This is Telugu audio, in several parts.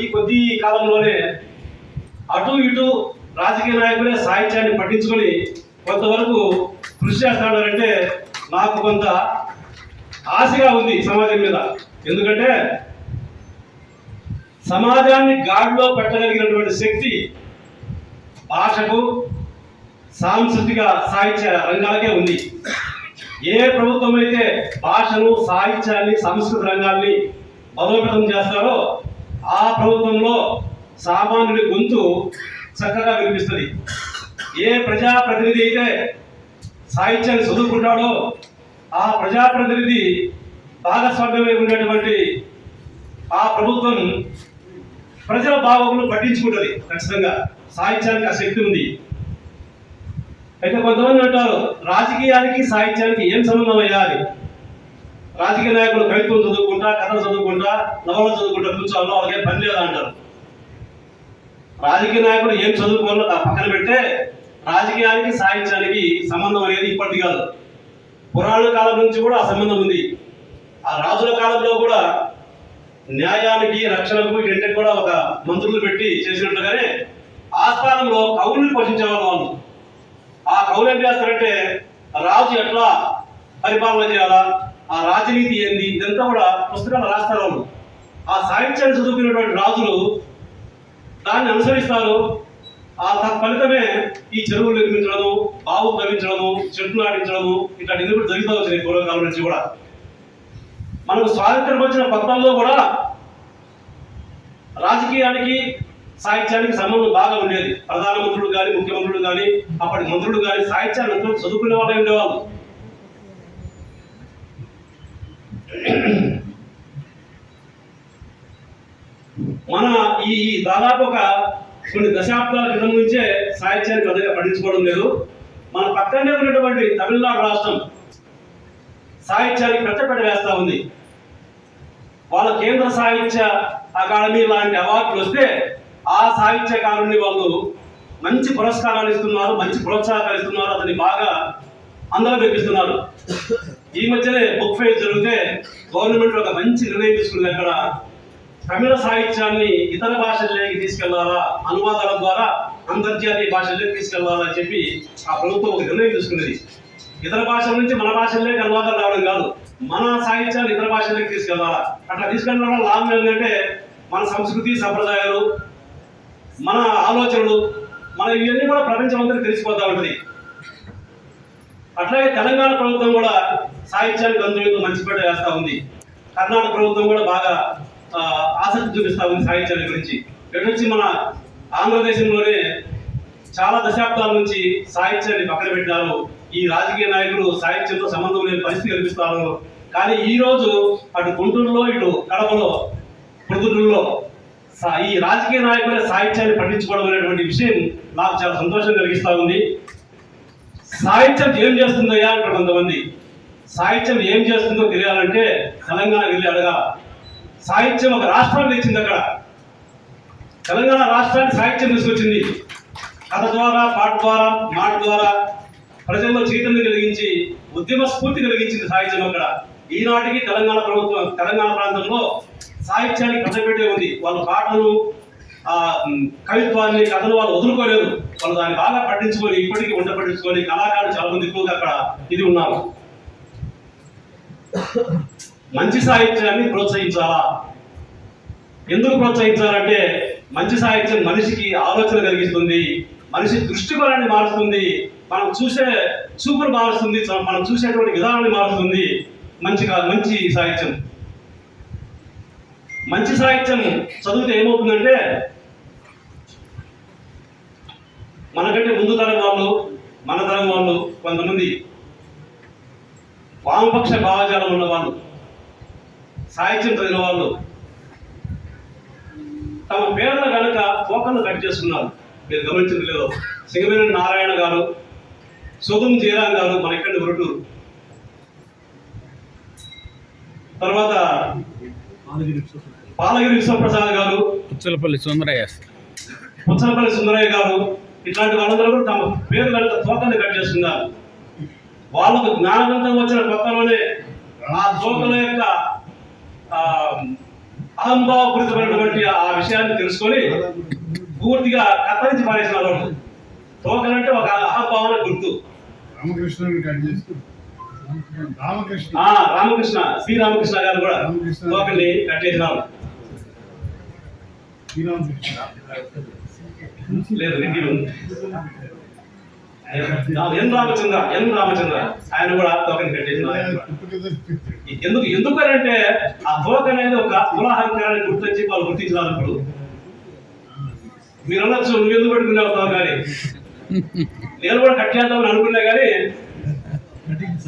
ఈ కొద్ది కాలంలోనే అటు ఇటు రాజకీయ నాయకులే సాహిత్యాన్ని పట్టించుకొని కొంతవరకు కృషి చేస్తాడంటే నాకు కొంత ఆశగా ఉంది సమాజం మీద. ఎందుకంటే సమాజాన్ని గాడిలో పెట్టగలిగినటువంటి శక్తి భాషకు, సాంస్కృతిక సాహిత్య రంగాలకే ఉంది. ఏ ప్రభుత్వం అయితే భాషను, సాహిత్యాన్ని, సంస్కృతి రంగాల్ని బలోపేతం చేస్తారో ఆ ప్రభుత్వంలో సామాన్యుడి గొంతు చక్కగా వినిపిస్తుంది. ఏ ప్రజాప్రతినిధి అయితే సాహిత్యాన్ని చదువుకుంటాడో ఆ ప్రజాప్రతినిధి భాగస్వామ్యమై ఉన్నటువంటి ఆ ప్రభుత్వం ప్రజల భావములు పట్టించుకుంటుంది. ఖచ్చితంగా సాహిత్యానికి ఆ శక్తి ఉంది. అయితే కొంతమంది అంటారు, రాజకీయానికి సాహిత్యానికి ఏం సంబంధం అయ్యాలి? రాజకీయ నాయకులు కవిత్వం చదువుకుంటా, కథలు చదువుకుంటా, నవలు చదువుకుంటా కూర్చోవాలో వాళ్ళకే పని లేదా అంటారు. రాజకీయ నాయకులు ఏం చదువుకోవాలో పక్కన పెడితే రాజకీయానికి సాహిత్యానికి సంబంధం అనేది ఇప్పటిది కాదు, పురాణ కాలం నుంచి కూడా ఆ సంబంధం ఉంది. ఆ రాజుల కాలంలో కూడా న్యాయానికి, రక్షణకు వీటికి కూడా ఒక మంత్రులు పెట్టి చేసినట్లుగానే ఆ స్థానంలో కవులను పోషించేవాళ్ళు వాళ్ళు. ఆ కవులు ఏం చేస్తారంటే రాజు ఎట్లా పరిపాలన చేయాలా, ఆ రాజనీతి ఏంది, ఇదంతా కూడా పుస్తకాలు రాస్తారు వాళ్ళు. ఆ సాహిత్యాన్ని చదువుకున్నటువంటి రాజులు దాన్ని అనుసరిస్తారు. ఆ ఫలితమే ఈ చెరువులు నిర్మించడము, బావులు తవ్వించడము, చెట్లు నాటించడము ఇట్లాంటి కూడా జరుగుతూ వచ్చినాయి పూర్వకాలం నుంచి కూడా. మనకు స్వాతంత్రం వచ్చిన కొత్తల్లో కూడా రాజకీయానికి సాహిత్యానికి సంబంధం బాగా ఉండేది. ప్రధానమంత్రులు కానీ, ముఖ్యమంత్రులు కానీ, అప్పటి మంత్రులు కానీ సాహిత్యాన్ని చదువుకునే వాళ్ళే ఉండేవాళ్ళు. మన ఈ దాదాపు ఒక కొన్ని దశాబ్దాల క్రితం నుంచే సాహిత్యాన్ని పెద్దగా పట్టించుకోవడం లేదు. మన పక్కనే ఉన్నటువంటి తమిళనాడు రాష్ట్రం సాహిత్యానికి పెద్దపీట వేస్తా ఉంది. వాళ్ళ కేంద్ర సాహిత్య అకాడమీ లాంటి అవార్డులు వస్తే ఆ సాహిత్యకారుని వాళ్ళు మంచి పురస్కారాలు ఇస్తున్నారు, మంచి ప్రోత్సాహాలు ఇస్తున్నారు, అతన్ని బాగా అందరూ తెప్పిస్తున్నారు. ఈ మధ్యనే బుక్ ఫెయిర్ జరిగితే గవర్నమెంట్ ఒక మంచి నిర్ణయం తీసుకుంది. అక్కడ తమిళ సాహిత్యాన్ని ఇతర భాషల్లోకి తీసుకెళ్లాలా, అనువాదాల ద్వారా అంతర్జాతీయ భాషల్లోకి తీసుకెళ్లాలా అని చెప్పి ఆ ప్రభుత్వం ఒక నిర్ణయం తీసుకున్నది. ఇతర భాషల నుంచి మన భాషల్లోకి అనువాదాలు రావడం కాదు, మన సాహిత్యాన్ని ఇతర భాషల్లోకి తీసుకెళ్లాలా. అట్లా తీసుకెళ్ళడం వల్ల లాభం ఏంటంటే మన సంస్కృతి, సంప్రదాయాలు, మన ఆలోచనలు, మన ఇవన్నీ కూడా ప్రపంచమంతా తెలిసిపోతా ఉంటుంది. అట్లాగే తెలంగాణ ప్రభుత్వం కూడా సాహిత్యానికి అందులో మంచి పేట వేస్తూ ఉంది. కర్ణాటక ప్రభుత్వం కూడా బాగా ఆసక్తి చూపిస్తూ ఉంది సాహిత్యాన్ని గురించి. ఎటొచ్చి మన ఆంధ్రదేశంలోనే చాలా దశాబ్దాల నుంచి సాహిత్యాన్ని పక్కన పెట్టారు. ఈ రాజకీయ నాయకులు సాహిత్యంతో సంబంధం లేని పరిస్థితి కల్పిస్తారు. కానీ ఈ రోజు అటు గుంటూరులో, ఇటు కడపలో, పొద్దుటూరులో ఈ రాజకీయ నాయకులే సాహిత్యాన్ని పట్టించుకోవడం అనేటువంటి విషయం నాకు చాలా సంతోషం కలిగిస్తూ ఉంది. సాహిత్యం ఏం చేస్తుందయ్యా అంటారు కొంతమంది. సాహిత్యం ఏం చేస్తుందో తెలియాలంటే తెలంగాణ వెళ్ళి అడగా. సాహిత్యం ఒక రాష్ట్రాన్ని తెచ్చింది. అక్కడ తెలంగాణ రాష్ట్రాన్ని సాహిత్యం తీసుకొచ్చింది. కథ ద్వారా, పాట ద్వారా, మాట ద్వారా ప్రజల్లో చైతన్యం కలిగించి ఉద్యమ స్ఫూర్తి కలిగించింది సాహిత్యం. అక్కడ ఈనాటికి తెలంగాణ ప్రభుత్వం, తెలంగాణ ప్రాంతంలో సాహిత్యానికి పెద్దపీటే ఉంది. వాళ్ళ పాటలు, కవిత్వాన్ని, కథలు వాళ్ళు వదులుకోలేదు. వాళ్ళు దాన్ని బాగా పట్టించుకొని ఇప్పటికీ వంట పట్టించుకొని కళాకారులు చాలా మంది ఎక్కువగా అక్కడ ఇది ఉన్నారు. మంచి సాహిత్యాన్ని ప్రోత్సహించాలా? ఎందుకు ప్రోత్సహించాలంటే మంచి సాహిత్యం మనిషికి ఆలోచన కలిగిస్తుంది, మనిషి దృష్టికోణాన్ని మారుస్తుంది, మనం చూసే చూపును మారుస్తుంది, మనం చూసేటువంటి విధానాన్ని మారుతుంది. మంచి సాహిత్యం మంచి సాహిత్యం చదివితే ఏమవుతుందంటే మనకంటే ముందు తరం వాళ్ళు, మన తరం వాళ్ళు, కొంతమంది వామపక్ష భావజాలం ఉన్న వాళ్ళు, సాహిత్యం చదివిన వాళ్ళు తమ పేర్ల కనుక పోకలను కట్ చేసుకున్నారు. మీరు గమనించింది లేదో, సింగమేని నారాయణ గారు, సుగం జీరాం గారు మన ఇక్కడ గురుటూరు, తర్వాత పాలగిరి విశ్వప్రసాద్ గారు, పుచ్చలపల్లి సుందరయ్య గారు, ఇట్లాంటి వాళ్ళందరూ కూడా తమ పేరు కనుక తోకల్ని కట్ చేసుకున్నారు. వాళ్ళకు జ్ఞానవంతం వచ్చిన కొత్తలోనే ఆ తోకల యొక్క అహంభావపూరితమైనటువంటి ఆ విషయాన్ని తెలుసుకొని పూర్తిగా కత్తరించి పారేసిన వాళ్ళు. తోకలంటే ఒక అహంభావన గుర్తు. రామకృష్ణ శ్రీరామకృష్ణ గారు కూడా తోకల్ని కట్టేసినారు. లేదు ఎన్ రామచంద్ర ఆయన కూడా తోకని కట్టేసినారు. ఎందుకనంటే ఆ తోక అనేది ఒక కులాహంకారాన్ని గుర్తించి వాళ్ళు గుర్తించినారు. ఇప్పుడు మీరు అనొచ్చు, నువ్వు ఎందుకు పెట్టుకున్నావు తోక అని. నేను కూడా కట్టేద్దామని అనుకున్నా కానీ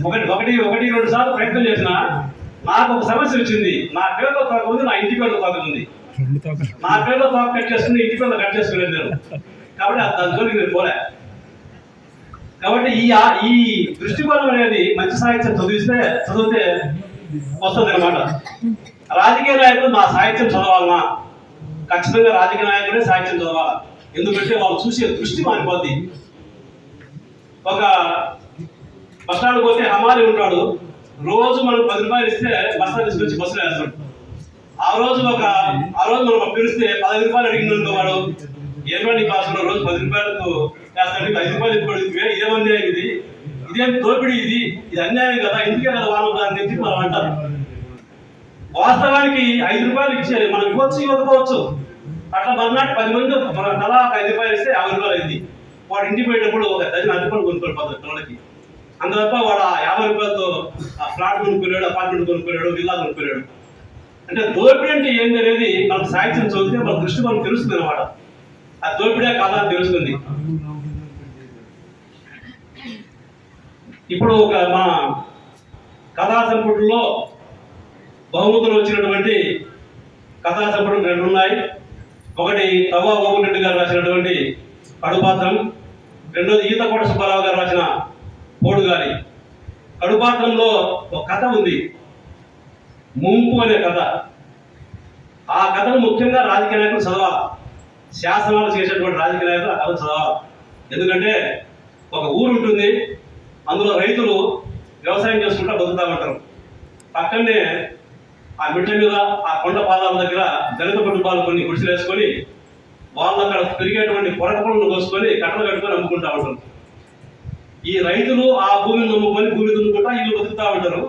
ఒకటి 2 సార్లు ప్రయత్నం చేసిన నాకు ఒక సమస్య వచ్చింది. నా పేరులో తోక ఉంది, నా ఇంటి పేరులో తోక ఉంది. నా పేరులో తోక కట్ చేసుకుని ఇంటి పేరులో కట్ చేసుకునేది నేను. కాబట్టి దాని జోలికి నేను పోలే. కాబట్టి ఈ దృష్టికోణం అనేది మంచి సాహిత్యం చదివితే వస్తుంది అనమాట. రాజకీయ నాయకులు నా సాహిత్యం చదవాలన్నా ఖచ్చితంగా రాజకీయ నాయకులే సాహిత్యం చదవాలి. ఎందుకంటే వాళ్ళు చూసే దృష్టి మారిపోద్ది. ఒక బస్టాండ్ పోతే హమాలి ఉంటాడు, రోజు మనం 10 రూపాయలు ఇస్తే బస్తా తీసుకొచ్చి బస్సులో వేస్తాడు. ఆ రోజు మనం పిలిస్తే 15 రూపాయలు అడిగింది అనుకోవాడు, ఏమండి బాసులో రోజు 10 రూపాయలకు వేస్తాడు, 5 రూపాయలు ఇవ్వబడుతుంది, ఇదేమన్యాయం, ఇదేం దోపిడీ, ఇది అన్యాయం కదా, ఇందుకే కదా వాళ్ళు అని చెప్పి మనం అంటారు. వాస్తవానికి 5 రూపాయలు ఇచ్చేది మనం ఇవ్వకపోవచ్చు. అట్లా మర్నాటి 10 మంది తలా 5 రూపాయలు ఇస్తే 50 రూపాయలు అయింది. వాడు ఇంటికి పోయేటప్పుడు ఒక డజన్ అరటిపళ్ళు కొనుక్కోవాలి పిల్లలకి. అందువల్ల వాడు 50 రూపాయలతో ఫ్లాట్ కొనుక్కున్నాడు, అపార్ట్మెంట్ కొనుక్కున్నాడు, విల్లా కొనుక్కున్నాడు. అంటే దోపిడీ అంటే ఏంది అనేది మనకు సాహిత్యం చదివితే మన దృష్టి మనకు తెలుస్తుంది అనమాట. ఆ దోపిడే కాదా అని తెలుస్తుంది. ఇప్పుడు మా కథా సంపుటిలో బహుమతులు వచ్చినటువంటి కథా సంపుటం 2 ఉన్నాయి. ఒకటి తవ్వ ఓగురెడ్డి గారు రాసినటువంటి కడుపాత్రం, రెండోది ఈతకోట సుబ్బారావు గారు రాసిన పోడుగాలి. కడుపాత్రంలో ఒక కథ ఉంది, ముంపు అనే కథ. ఆ కథను ముఖ్యంగా రాజకీయ నాయకులు చదవాలి. శాసనాలు చేసేటువంటి రాజకీయ నాయకులు ఆ కథ చదవాలి. ఎందుకంటే ఒక ఊరు ఉంటుంది, అందులో రైతులు వ్యవసాయం చేసుకుంటూ బతుకుతా ఉంటారు. పక్కనే ఆ మిట్ల మీద ఆ కొండ పాదాల దగ్గర దళిత కుటుంబాలు కొన్ని గుడిసెలు వేసుకొని వాళ్ళు అక్కడ పెరిగేటువంటి పొరక పనులు కోసుకొని కట్టలు కట్టుకొని అమ్ముకుంటా ఉంటారు. ఈ రైతులు ఆ భూమిని నమ్ముకొని భూమి దున్నుకుంటా ఇల్లు బతుకుతా ఉంటారు.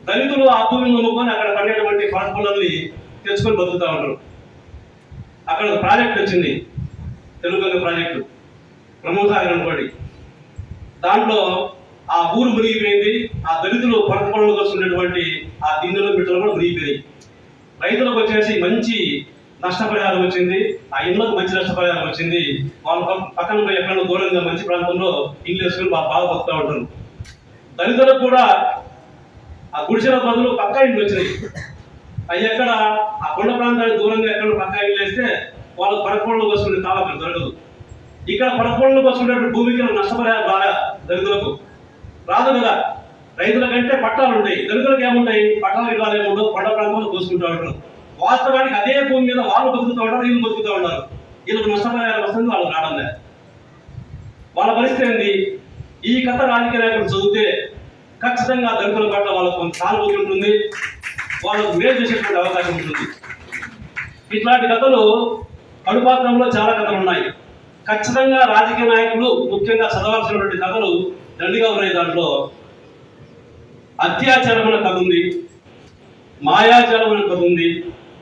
దళితులు ఆ భూమిని నమ్ముకొని అక్కడ పండేటువంటి పొరక పనులని తెచ్చుకొని బతుకుతా ఉంటారు. అక్కడ ఒక ప్రాజెక్ట్ వచ్చింది, తెలుగు ప్రాజెక్టు బ్రహ్మసాగర్ అనుకోండి. దాంట్లో ఆ ఊరు మునిగిపోయింది. ఆ దళితులు పొరక పనులు వస్తున్నటువంటి ఆ దిన్నెలు బిడ్డలు కూడా మునిగిపోయాయి. రైతులకు వచ్చేసి మంచి నష్టపరిహారం వచ్చింది, ఆ ఇళ్లకు మంచి నష్టపరిహారం వచ్చింది. వాళ్ళ పక్కన ఎక్కడో దూరంగా మంచి ప్రాంతంలో ఇల్లు వేసుకొని బాగా బతుకుతూ ఉంటారు. దళితులకు కూడా ఆ గుడిసెల బదులు పక్కా ఇండ్లు వచ్చినాయి. అవి ఎక్కడ ఆ కొండ ప్రాంతానికి దూరంగా ఎక్కడ పక్కా ఇల్లు వేస్తే వాళ్ళు పరపళ్ళు వస్తుకునే తాళం దొరకదు. ఇక్కడ పరపళ్ళు వస్తున్నటువంటి భూమికి నష్టపరిహారం బాగా దళితులకు రాదు కదా. రైతుల కంటే పట్టాలు ఉంటాయి, దళితులకు ఏముంటాయి, పట్టాలు ఇవ్వాలి ఏముండవు, కొండ ప్రాంతంలో కోసుకుంటూ ఉంటారు. వాస్తవానికి అదే భూమి మీద వాళ్ళు బతుకుతూ ఉంటారు, వీళ్ళు బతుకుతూ ఉంటారు. వీళ్ళకి నష్టపరిహారం వస్తుంది, వాళ్ళు రావడం లేదు. వాళ్ళ పరిస్థితి ఏంది? ఈ కథ రాజకీయ నాయకులు చదివితే ఖచ్చితంగా దళితుల పట్ల వాళ్ళకు కొంత సానుభూతి ఉంటుంది, వాళ్ళకు మేలు చేసేటువంటి అవకాశం ఉంటుంది. ఇట్లాంటి కథలు కడుపాత్రంలో చాలా కథలు ఉన్నాయి. ఖచ్చితంగా రాజకీయ నాయకులు ముఖ్యంగా చదవాల్సినటువంటి కథలు దండిగా ఉన్నాయి. దాంట్లో అత్యాచారం అనే కథ ఉంది, మాయాచారం అనే కథ ఉంది,